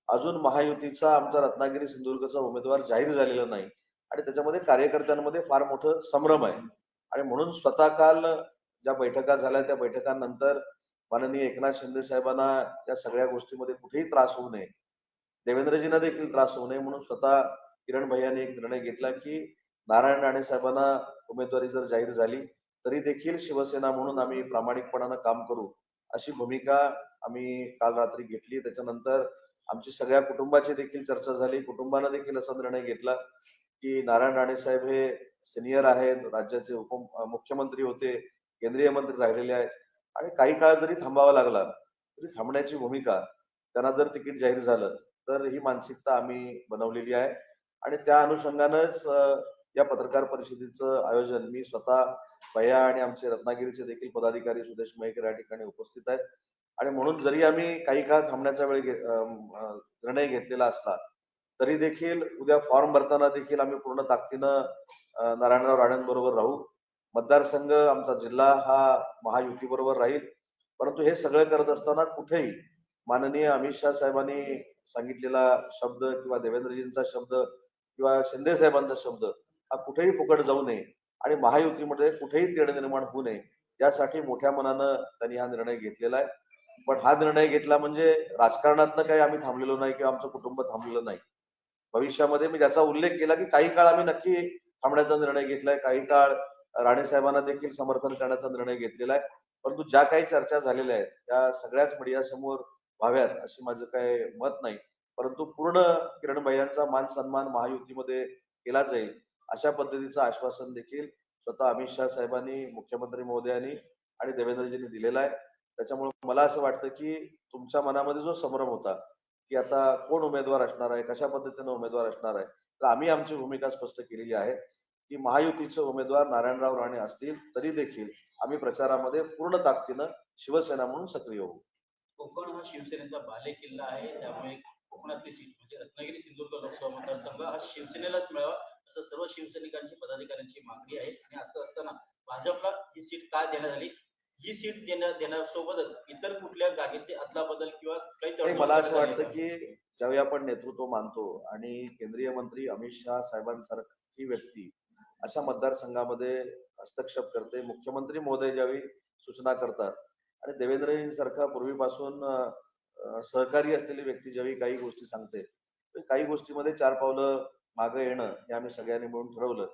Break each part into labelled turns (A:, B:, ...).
A: अजून महायुतीचा आमचा रत्नागिरी सिंधुदुर्गचा उमेदवार जाहीर झालेला नाही आणि त्याच्यामध्ये कार्यकर्त्यांमध्ये फार मोठं संभ्रम आहे. आणि म्हणून स्वतः काल ज्या बैठका झाल्या त्या बैठकांनंतर माननीय एकनाथ शिंदे साहेबांना या सगळ्या गोष्टीमध्ये कुठेही त्रास होऊ नये, देवेंद्रजींना देखील त्रास होऊ नये म्हणून स्वतः किरण भैयानी एक निर्णय घेतला की नारायण राणे साहेबांना उमेदवारी जर जाहीर झाली तरी देखील शिवसेना म्हणून आम्ही प्रामाणिकपणानं काम करू, अशी भूमिका आम्ही काल रात्री घेतली. त्याच्यानंतर आमची सगळ्या कुटुंबाची देखील चर्चा झाली. कुटुंबानं देखील असा निर्णय घेतला की नारायण राणे साहेब हे सिनियर आहेत, राज्याचे मुख्यमंत्री होते, केंद्रीय मंत्री राहिलेले आहेत आणि काही काळ जरी थांबावा लागला तरी थांबण्याची भूमिका, त्यांना जर तिकीट जाहीर झालं तर ही मानसिकता आम्ही बनवलेली आहे. आणि त्या अनुषंगानंच या पत्रकार परिषदेचं आयोजन मी स्वतः भैया आणि आमचे रत्नागिरीचे देखील पदाधिकारी सुदेश मयेकर या ठिकाणी उपस्थित आहेत. आणि म्हणून जरी आम्ही काही काळ थांबण्याचा निर्णय घेतलेला असला तरी देखील उद्या फॉर्म भरताना देखील आम्ही पूर्ण ताकदीनं नारायणराव राणेंबरोबर राहू. मतदारसंघ आमचा जिल्हा हा महायुतीबरोबर राहील. परंतु हे सगळं करत असताना कुठेही माननीय अमित शाह साहेबांनी सांगितलेला शब्द किंवा देवेंद्रजींचा शब्द किंवा शिंदे साहेबांचा शब्द हा कुठेही फुकट जाऊ नये आणि महायुतीमध्ये कुठेही तेढ निर्माण होऊ नये यासाठी मोठ्या मनानं त्यांनी हा निर्णय घेतलेला आहे. पण हा निर्णय घेतला म्हणजे राजकारणातनं काही आम्ही थांबलेलो नाही किंवा आमचं कुटुंब थांबलेलं नाही. भविष्यामध्ये मी ज्याचा उल्लेख केला की काही काळ आम्ही नक्की थांबण्याचा निर्णय घेतलाय, काही काळ राणे साहेबांना देखील समर्थन करण्याचा निर्णय घेतलेला आहे. परंतु ज्या काही चर्चा झालेल्या आहेत त्या सगळ्याच मीडिया समोर व्हाव्यात अशी माझं काही मत नाही. परंतु पूर्ण किरण भैयांचा मान सन्मान महायुतीमध्ये केला जाईल अशा पद्धतीचं आश्वासन देखील स्वतः अमित शाह साहेबांनी, मुख्यमंत्री महोदयांनी आणि देवेंद्रजींनी दिलेलं आहे. त्याच्यामुळे मला असं वाटतं की तुमच्या मनामध्ये जो संभ्रम होता की आता कोण उमेदवार असणार आहे, कशा पद्धतीने उमेदवार असणार आहे, तर आम्ही आमची भूमिका स्पष्ट केलेली आहे की महायुतीचे उमेदवार नारायणराव राणे असतील तरी देखील आम्ही प्रचारामध्ये पूर्ण ताकदीनं शिवसेना म्हणून सक्रिय होऊ.
B: कोकण हा शिवसेनेचा बालेकिल्ला आहे, त्यामुळे कोकणातली सीट म्हणजे रत्नागिरी सिंधुदुर्ग लोकसभा मतदारसंघ हा शिवसेनेलाच मिळावा असं सर्व शिवसैनिकांची पदाधिकाऱ्यांची मागणी आहे. आणि असं असताना भाजपला ही सीट का देण्यात आली, ही सीट देण्यासोबतच इतर कुठल्या जागेचे अदलाबदल किंवा काही
A: मला असं वाटतं की ज्यावेळी आपण नेतृत्व मानतो आणि केंद्रीय मंत्री अमित शाह साहेबांसारखी व्यक्ती अशा मतदारसंघामध्ये हस्तक्षेप करते, मुख्यमंत्री महोदय ज्यावेळी सूचना करतात आणि देवेंद्रजींसारखा पूर्वीपासून सहकारी असलेली व्यक्ती ज्यावेळी काही गोष्टी सांगते, तर काही गोष्टीमध्ये 4 पावलं मागं येणं हे आम्ही सगळ्यांनी मिळून ठरवलं.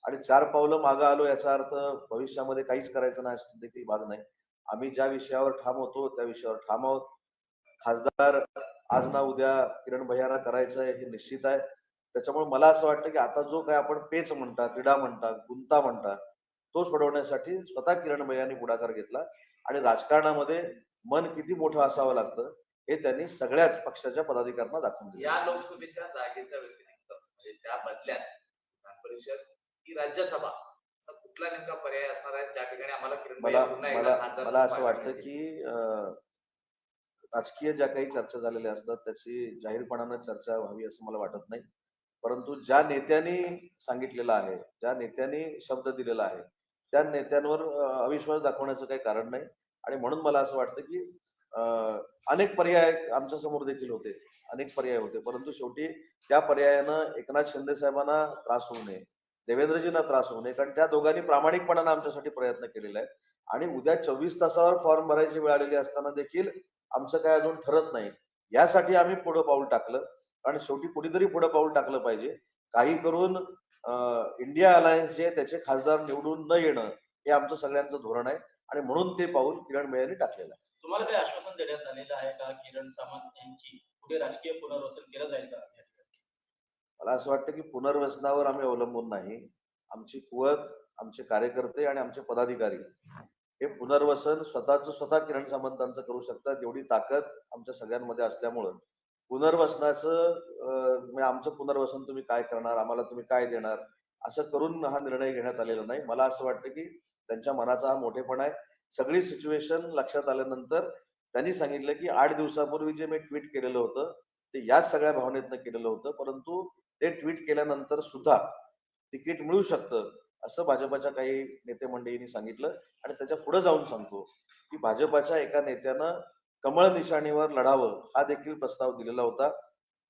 A: आणि 4 पावलं मागं आलो याचा अर्थ भविष्यामध्ये काहीच करायचं नाही असं देखील भाग नाही. आम्ही ज्या विषयावर ठाम होतो त्या विषयावर ठाम आहोत. खासदार आज ना उद्या किरण भैयाना करायचं आहे हे निश्चित आहे. त्याच्यामुळे मला असं वाटतं की आता जो काय आपण पेच म्हणता, तिढा म्हणता, गुंता म्हणता, तो सोडवण्यासाठी स्वतः किरण भैयानी पुढाकार घेतला. आणि राजकारणामध्ये मन किती मोठं असावं लागतं हे त्यांनी सगळ्याच पक्षाच्या पदाधिकाऱ्यांना दाखवून दिलं.
C: या लोकसभेच्या जागेच्या व्यतिरिक्त म्हणजे त्या बदल्यात विधान परिषद की राज्यसभा असा कुठला नेमका पर्याय असणार आहे ज्या ठिकाणी आम्हाला किरण भैया पुन्हा एकदा खासदार
A: मला असं वाटतं की राजकीय ज्या काही चर्चा झालेल्या असतात त्याची जाहीरपणानं चर्चा व्हावी असं मला वाटत नाही. परंतु ज्या नेत्यांनी सांगितलेलं आहे, ज्या नेत्यांनी शब्द दिलेला आहे त्या नेत्यांवर अविश्वास दाखवण्याचं काही कारण नाही. आणि म्हणून मला असं वाटतं की अनेक पर्याय आमच्या समोर देखील होते, अनेक पर्याय होते, परंतु शेवटी त्या पर्यायानं एकनाथ शिंदे साहेबांना त्रास होऊ नये, देवेंद्रजींना त्रास होऊ नये, कारण त्या दोघांनी प्रामाणिकपणानं आमच्यासाठी प्रयत्न केलेला आहे. आणि उद्या 24 तासावर फॉर्म भरायची वेळ आलेली असताना देखील आमचं काय अजून ठरत नाही, यासाठी आम्ही पुढं पाऊल टाकलं. कारण शेवटी कुणीतरी पुढं पाऊल टाकलं पाहिजे. काही करून इंडिया अलायन्स जे त्याचे खासदार निवडून न येणं हे आमचं सगळ्यांचं धोरण आहे आणि म्हणून ते पाऊल किरण भैयानी टाकलेलं आहे.
B: तुम्हाला काही आश्वासन देण्यात आलेलं आहे का किरण सामंत यांची पुढे राजकीय पुनर्वसन केलं जाईल का?
A: मला असं वाटतं की पुनर्वसनावर आम्ही अवलंबून नाही. आमची कुवत, आमचे कार्यकर्ते आणि आमचे पदाधिकारी हे पुनर्वसन स्वतः किरण सामंतांचं करू शकतात एवढी ताकद आमच्या सगळ्यांमध्ये असल्यामुळं पुनर्वसनाचं म्हणजे आमचं पुनर्वसन तुम्ही काय करणार, आम्हाला तुम्ही काय देणार, असं करून हा निर्णय घेण्यात आलेला नाही. मला असं वाटतं की त्यांच्या मनाचा हा मोठेपणा आहे. सगळी सिच्युएशन लक्षात आल्यानंतर त्यांनी सांगितलं की 8 दिवसापूर्वी जे मी ट्विट केलेलं होतं ते याच सगळ्या भावनेतनं केलेलं होतं, परंतु ते ट्विट केल्यानंतर सुद्धा तिकीट मिळू शकतं असं भाजपच्या काही नेते मंडळींनी सांगितलं. आणि त्याच्या पुढे जाऊन सांगतो की भाजपच्या एका नेत्यानं कमळ निशाणीवर लढावं हा देखील प्रस्ताव दिलेला होता.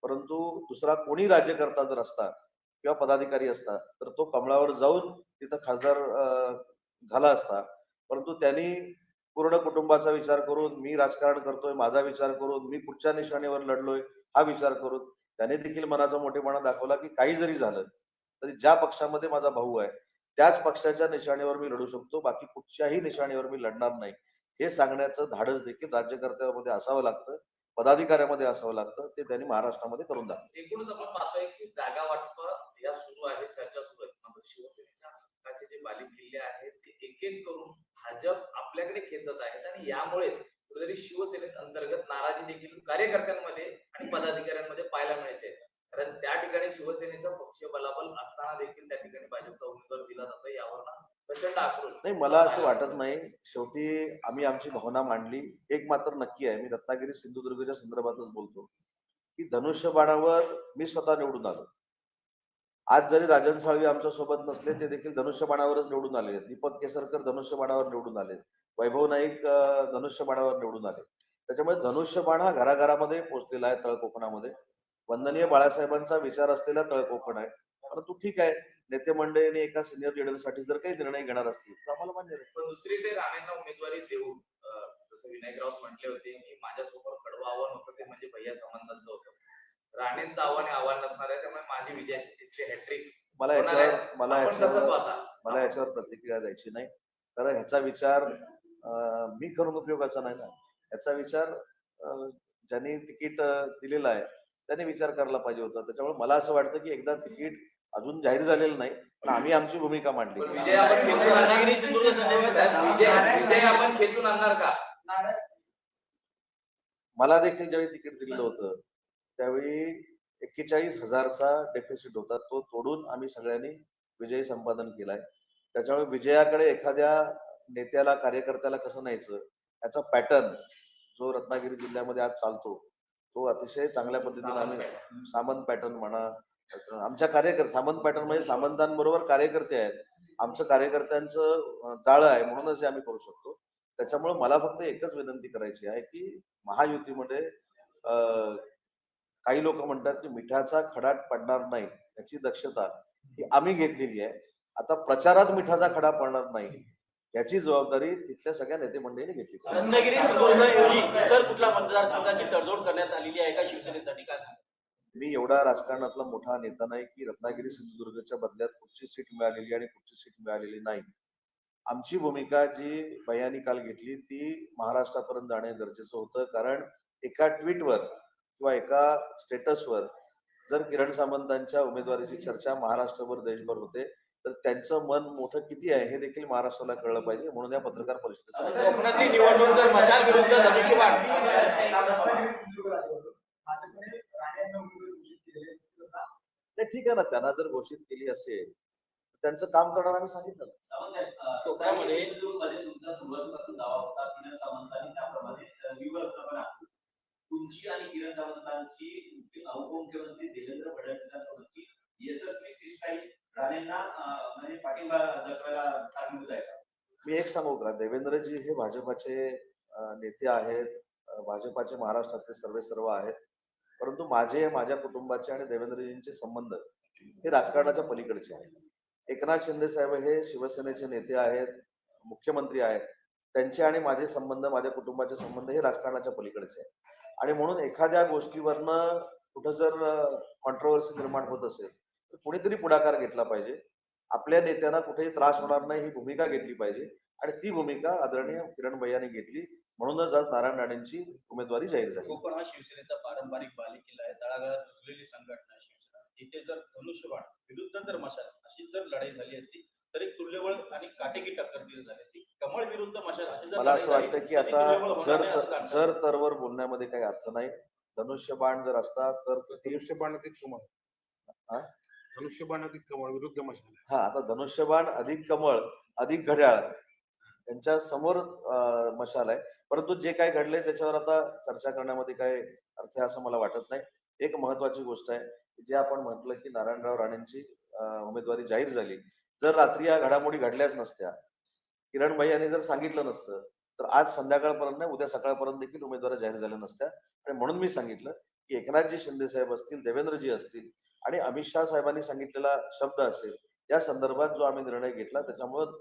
A: परंतु दुसरा कोणी राज्यकर्ता जर असता किंवा पदाधिकारी असता तर तो कमळावर जाऊन तिथं खासदार झाला असता. परंतु त्यांनी पूर्ण कुटुंबाचा विचार करून, मी राजकारण करतोय माझा विचार करून, मी कुठच्या निशाणीवर लढलोय हा विचार करून त्याने देखील मनाचा मोठेपणा दाखवला की काही जरी झालं तरी ज्या पक्षामध्ये माझा भाऊ आहे त्याच पक्षाच्या निशाणीवर मी लढू शकतो, बाकी कुठच्याही निशाणीवर मी लढणार नाही, हे सांगण्याचं धाडस देखील राज्यकर्त्यामध्ये असावं लागतं, पदाधिकाऱ्यामध्ये असावं लागतं. ते त्यांनी महाराष्ट्रामध्ये करून दाखवलं.
C: एकूणच आपण पाहतोय की जागा वाटप या सुरू आहे, चर्चा सुरू आहे. मात्र शिवसेनेच्या हक्काचे जे बालेकिल्ले आहेत ते एक एक करून भाजप आपल्याकडे खेचत आहेत आणि यामुळे कुठेतरी शिवसेनेत अंतर्गत नाराजी देखील कार्यकर्त्यांमध्ये आणि पदाधिकाऱ्यांमध्ये पाहायला मिळते. कारण त्या ठिकाणी शिवसेनेचा पक्षीय बलाबल असताना देखील त्या ठिकाणी भाजपचा उमेदवार दिला जातो, यावर प्रचंड आक्रोश.
A: नाही, मला असं वाटत नाही. शेवटी आम्ही आमची भावना मांडली. एक मात्र नक्की आहे, मी रत्नागिरी सिंधुदुर्गच्या संदर्भातच बोलतो की धनुष्यबाणावर मी स्वतः निवडून आलो. आज जरी राजन साळवी आमच्या सोबत नसले ते देखील धनुष्यबाणावरच निवडून आले. दीपक केसरकर धनुष्यबाणावर निवडून आले. वैभव नाईक धनुष्यबाणावर निवडून आले. त्याच्यामुळे धनुष्यबाण हा घराघरामध्ये पोहोचलेला आहे तळकोकणामध्ये. वंदनीय बाळासाहेबांचा विचार असलेला तळकोकण आहे. परंतु ठीक आहे, नेते मंडळीने एका सिनियर लीडरसाठी जर काही निर्णय घेणार असतील तर आम्हाला मान्य आहे.
C: पण दुसरीकडे राणेंना उमेदवारी देऊन जसं विनायक राऊत म्हटले होते की माझ्यासमोर कडवं आव्हान होतं ते म्हणजे भैया सामंतांचं होतं. राणेंचं आव्हान नसणार आहे, त्यामुळे माझी विजयाची तिसरी हॅट्रिक
A: मला याच्यावर प्रतिक्रिया द्यायची नाही, कारण ह्याचा विचार मी करून उपयोगाचा नाही ना. ह्याचा विचार ज्यांनी तिकीट दिलेलं आहे त्यांनी विचार करायला पाहिजे होता. त्याच्यामुळे मला असं वाटतं की एकदा तिकीट अजून जाहीर झालेलं नाही, पण आम्ही आमची भूमिका मांडली.
C: विजय आपण खेचून आणणार का?
A: मला देखील ज्यावेळी तिकीट दिलेलं होतं त्यावेळी 41,000चा डेफिसिट होता, तो तोडून आम्ही सगळ्यांनी विजय संपादन केलाय. त्याच्यामुळे विजयाकडे एखाद्या नेत्याला कार्यकर्त्याला कसं न्यायचं याचा पॅटर्न जो रत्नागिरी जिल्ह्यामध्ये आज चालतो तो अतिशय चांगल्या पद्धतीने आम्ही सामंत पॅटर्न म्हणा, आमच्या सामंत पॅटर्न म्हणजे सामंतांबरोबर कार्यकर्ते आहेत, आमचं कार्यकर्त्यांचं जाळं आहे म्हणूनच हे आम्ही करू शकतो. त्याच्यामुळे मला फक्त एकच विनंती करायची आहे की महायुतीमध्ये काही लोक म्हणतात की मिठाचा खडा पडणार नाही याची दक्षता ही आम्ही घेतलेली आहे. आता प्रचारात मिठाचा खडा पडणार नाही याची जबाबदारी तिथल्या सगळ्या नेते मंडळींनी घेतली.
B: रत्नागिरी सिंधुदुर्गऐवजी इतर कुठल्या मतदारसंघाची तडजोड करण्यात आलेली आहे का शिवसेनेसाठी? काय
A: मी एवढा राजकारणातला मोठा नेता नाही की रत्नागिरी सिंधुदुर्गच्या बदल्यात कुठची सीट मिळालेली आणि कुठची सीट मिळालेली नाही. आमची भूमिका जी भैयानी काल घेतली ती महाराष्ट्रापर्यंत जाणे गरजेचं होतं, कारण एका ट्विटवर किंवा एका स्टेटसवर जर किरण सामंतांच्या उमेदवारीची चर्चा महाराष्ट्रभर देशभर होते तर त्यांचं मन मोठं किती आहे हे देखील महाराष्ट्राला कळलं पाहिजे, म्हणून या पत्रकार परिषदेचा
B: कोकणातली निवडणूक जर मशाल विरुद्ध धनुष्यबाण
A: ठीक आहे ना, त्यांना जर घोषित केली असेल त्यांचं काम करणार आम्ही सांगितलं.
B: कोकणामध्ये
D: तुमचा सुरुवातीपासून दावा होता किरण सामंतांनी त्याप्रमाणे तुमची आणि किरण सामंतांची उपमुख्यमंत्री देवेंद्र फडणवीसांसोबतची यशस्वी शिष्टाई राणेंना म्हणजे पाठिंबा दर्शवायला कारणीभूत आहे का?
A: मी एक सांगू का, देवेंद्रजी हे भाजपाचे नेते आहेत, भाजपाचे महाराष्ट्रातले सर्व आहेत, परंतु माझ्या कुटुंबाचे आणि देवेंद्रजींचे संबंध हे राजकारणाच्या पलीकडचे आहेत. एकनाथ शिंदे साहेब हे शिवसेनेचे नेते आहेत, मुख्यमंत्री आहेत, त्यांचे आणि माझे संबंध, माझ्या कुटुंबाचे संबंध हे राजकारणाच्या पलीकडचे आहेत. आणि म्हणून एखाद्या गोष्टीवरनं कुठं जर कॉन्ट्रोवर्सी निर्माण होत असेल तर कुणीतरी पुढाकार घेतला पाहिजे. आपल्या नेत्यांना कुठेही त्रास होणार नाही ही भूमिका घेतली पाहिजे आणि ती भूमिका आदरणीय किरण भैयाने घेतली, म्हणूनच आज नारायण राणेंची उमेदवारी जाहीर झाली.
B: कोकण हा शिवसेनेचा पारंपरिक बालेकिल्ला आहे, तळागाळात रुजलेली संघटना शिवसेना. तिथे जर धनुष्यबाण विरुद्ध जर मशाल अशी जर लढाई झाली असती तर एक तुल्यबळ आणि काटेकी टक्कर दिली झाली असती. कमळ विरुद्ध मशाल अशी जर
A: मला असं वाटतं की आता जर तरवर बोलण्यामध्ये काही अर्थ नाही. धनुष्यबाण जर असता तर
E: धनुष्यबाण अधिक कमळ, धनुष्यबाण अधिक कमळ विरुद्ध मशाल.
A: हा, आता धनुष्यबाण अधिक कमळ अधिक घड्याळ यांच्या समोर मशाल आहे, परंतु जे काही घडले त्याच्यावर आता चर्चा करण्यामध्ये काय अर्थ आहे असं मला वाटत नाही. एक महत्वाची गोष्ट आहे, जे आपण म्हटलं की नारायणराव राणेंची उमेदवारी जाहीर झाली, जर रात्री या घडामोडी घडल्याच नसत्या, किरण भैयाने जर सांगितलं नसतं तर आज संध्याकाळपर्यंत नाही उद्या सकाळपर्यंत देखील उमेदवारी जाहीर झाल्या नसत्या. आणि म्हणून मी सांगितलं की एकनाथजी शिंदे साहेब असतील, देवेंद्रजी असतील आणि अमित शहा साहेबांनी सांगितलेला शब्द असेल, या संदर्भात जो आम्ही निर्णय घेतला त्याच्यामुळं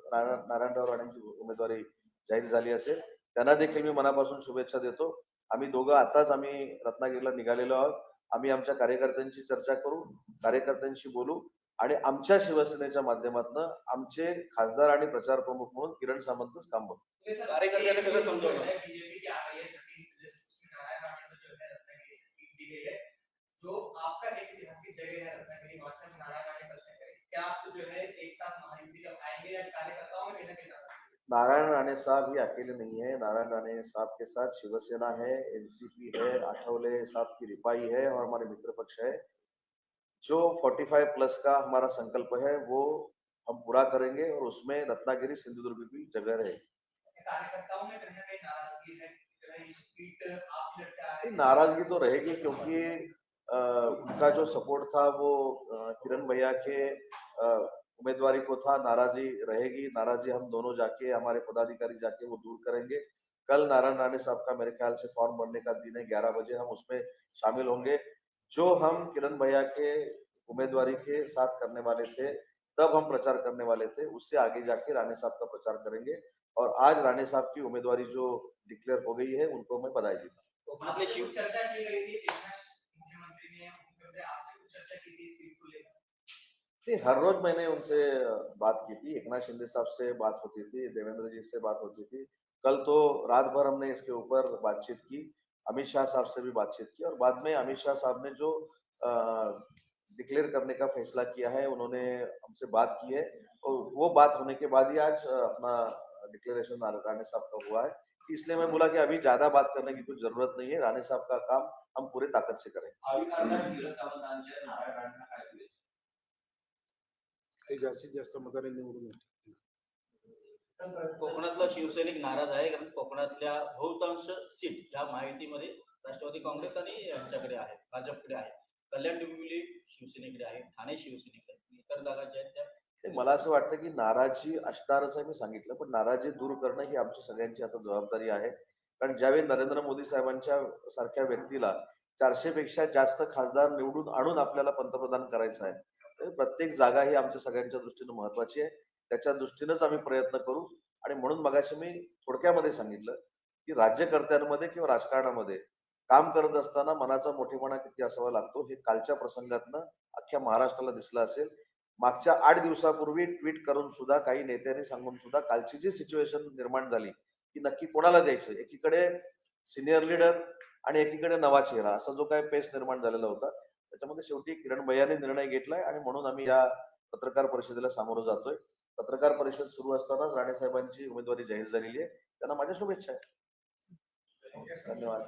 A: नारायणराव राणेंची उमेदवारी जाहीर झाली असेल. त्यांना देखील मी मनापासून शुभेच्छा देतो. आम्ही दोघं आताच आम्ही रत्नागिरीला निघालेलो आहोत. आम्ही आमच्या कार्यकर्त्यांची चर्चा करू, कार्यकर्त्यांशी बोलू आणि आमच्या शिवसेनेच्या माध्यमातून आमचे खासदार आणि प्रचार प्रमुख म्हणून किरण सामंतच काम बघू.
B: कार्यकर्त्यांना कसं समजावणार?
F: बीजेपी की आ गई है 13 लिस्ट, उसमें नारायण राणे को जो है रत्नागिरी से सीट दी गई है, जो आपका एक ऐतिहासिक जगह है रत्नागिरी, वहां से नारायण राणे का सेट है, क्या आप जो है एक साथ महायुति जब आएंगे या कार्यकर्ताओं में कहीं ना कहीं
A: नारायण राणे साहब ही अकेले नहीं है। नारायण राणे साहब के साथ शिवसेना है, एनसीपी है, आठवले साहब की रिपाई है और हमारे मित्र पक्ष है। जो 45 प्लस का हमारा संकल्प है वो हम पूरा करेंगे और उसमें रत्नागिरी सिंधुदुर्ग की जगह रहेगी।
F: कार्यकर्ताओं में कहीं ना कहीं नाराजगी है, जो है इस सीट आप ही लड़के आ रहे हैं।
A: नाराजगी तो रहेगी क्योंकि उनका जो सपोर्ट था वो किरण भैया के उम्मीदवारी को था। नाराजी रहेगी, नाराजी हम दोनों जाके, हमारे पदाधिकारी जाके वो दूर करेंगे। कल नारायण राणे साहब का मेरे ख्याल से फॉर्म भरने का दिन है, 11 बजे हम उसमें शामिल होंगे। जो हम किरण भैया के उम्मीदवारी के साथ करने वाले थे, तब हम प्रचार करने वाले थे, उससे आगे जाके राणे साहब का प्रचार करेंगे और आज राणे साहब की उम्मीदवारी जो डिक्लेयर हो गई है उनको मैं बधाई देता हूं।
F: आपसे कुछ चर्चा की गई थी, मुख्यमंत्री ने मुख्यमंत्री आपसे कुछ चर्चा की थी सीट को लेकर?
A: नहीं, हर रोज मैंने उनसे बात की थी। एकनाथ शिंदे साहब से बात होती थी, देवेंद्र जी से बात होती थी। कल तो रात भर हमने इसके ऊपर बातचीत की, अमित शाह साहब से भी बातचीत की और बाद में अमित शाह साहब ने जो डिक्लेयर करने का फैसला किया है, उन्होंने हमसे बात की है और वो बात होने के बाद ही आज अपना डिक्लेरेशन राणे साहब का हुआ है। इसलिए मैं बोला कि अभी ज्यादा बात करने की कुछ जरूरत नहीं है। राणे साहब का काम हम पूरे ताकद से करेंगे।
D: भावी खासदार किरण सावंतांच्या नारायण राणेंना काय शुभेच्छा?
E: ते जास्तीत जास्त मताने निवडून येतील.
B: कोकणातला शिवसैनिक नाराज आहे कारण कोकणातल्या बहुतांश सीट या माहितीमध्ये राष्ट्रवादी काँग्रेस आणि यांच्याकडे आहे, भाजपकडे आहे. कल्याण डोंबिवली शिवसेनेकडे आहे, ठाणे शिवसेनेकडे आहे. इतर जागा ज्या आहेत त्या
A: मला असं वाटतं की नाराजी असणारच आहे, मी सांगितलं, पण नाराजी दूर करणं ही आमची सगळ्यांची आता जबाबदारी आहे. कारण ज्यावेळी नरेंद्र मोदी साहेबांच्या सारख्या व्यक्तीला 400 पेक्षा जास्त खासदार निवडून आणून आपल्याला पंतप्रधान करायचं आहे, तर प्रत्येक जागा ही आमच्या सगळ्यांच्या दृष्टीने महत्वाची आहे. त्याच्या दृष्टीनेच आम्ही प्रयत्न करू आणि म्हणून मगाशी मी थोडक्यामध्ये सांगितलं की राज्यकर्त्यांमध्ये किंवा राजकारणामध्ये काम करत असताना मनाचा मोठेपणा किती असावा लागतो हे कालच्या प्रसंगातनं अख्ख्या महाराष्ट्राला दिसलं असेल. मागच्या 8 दिवसापूर्वी ट्विट करून सुद्धा काही नेत्यांनी सांगून सुद्धा कालची जी सिच्युएशन निर्माण झाली की नक्की कोणाला द्यायचं, एकीकडे सिनियर लीडर आणि एकीकडे नवा चेहरा, असा जो काही पेच निर्माण झालेला होता, त्याच्यामध्ये शेवटी किरण भैयाने निर्णय घेतलाय आणि म्हणून आम्ही या पत्रकार परिषदेला सामोरं जातोय. पत्रकार परिषद सुरू असतानाच राणे साहेबांची उमेदवारी जाहीर झालेली आहे. त्यांना माझ्या शुभेच्छा आहेत. धन्यवाद.